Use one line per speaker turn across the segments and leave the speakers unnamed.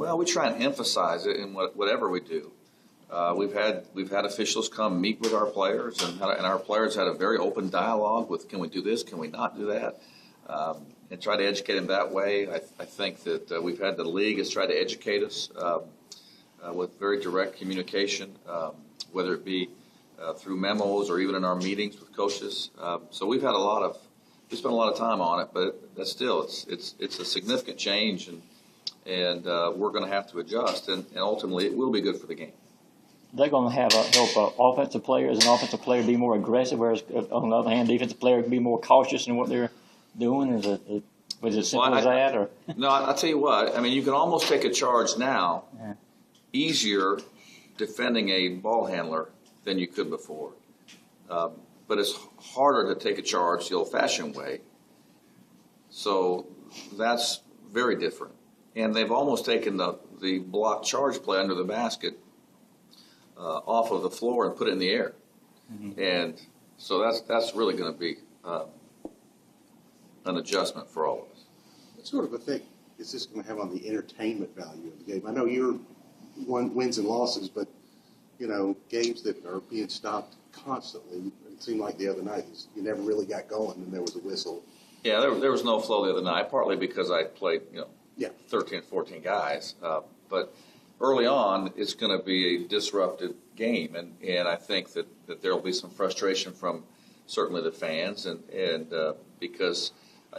Well, we try and emphasize it in whatever we do. We've had officials come meet with our players, and our players had a very open dialogue with, can we do this, can we not do that, and try to educate them that way. I think that we've had the league has tried to educate us with very direct communication, whether it be through memos or even in our meetings with coaches. So we spent a lot of time on it, but that's still it's a significant change, and we're going to have to adjust, and ultimately it will be good for the game.
They're going to have help offensive players and offensive player be more aggressive, whereas on the other hand, defensive player can be more cautious in what they're doing. Is it as simple as that? Or
no, I'll tell you what. I mean, you can almost take a charge now easier defending a ball handler than you could before. But it's harder to take a charge the old-fashioned way. So that's very different. And they've almost taken the block charge play under the basket off of the floor and put it in the air. Mm-hmm. And so that's really going to be an adjustment for all of us.
What sort of effect is this going to have on the entertainment value of the game? I know you're wins and losses, but games that are being stopped constantly. It seemed like the other night you never really got going, and there was a whistle.
Yeah, there was no flow the other night, partly because I played 13, 14 guys. But early on, it's going to be a disrupted game, and I think that there will be some frustration from certainly the fans, and because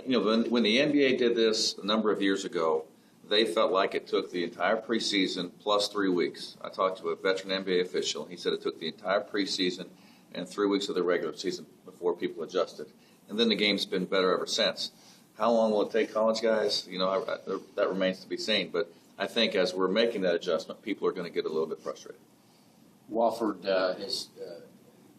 when the NBA did this a number of years ago, they felt like it took the entire preseason plus 3 weeks. I talked to a veteran NBA official. He said it took the entire preseason and 3 weeks of the regular season before people adjusted. And then the game's been better ever since. How long will it take college guys? That remains to be seen. But I think as we're making that adjustment, people are going to get a little bit frustrated.
Wofford has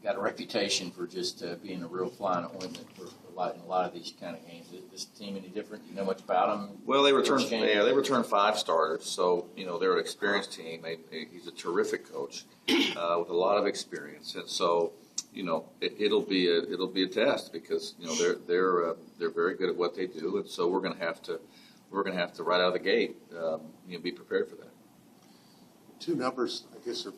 got a reputation for just being a real flying ointment for in a lot of these kind of games. Is this team any different? Do you know much about them?
Well, they returned 5 starters, so they're an experienced team. He's a terrific coach with a lot of experience, and so it'll be a test because they're very good at what they do, and so we're going to have to right out of the gate be prepared for that.
Two numbers, I guess, are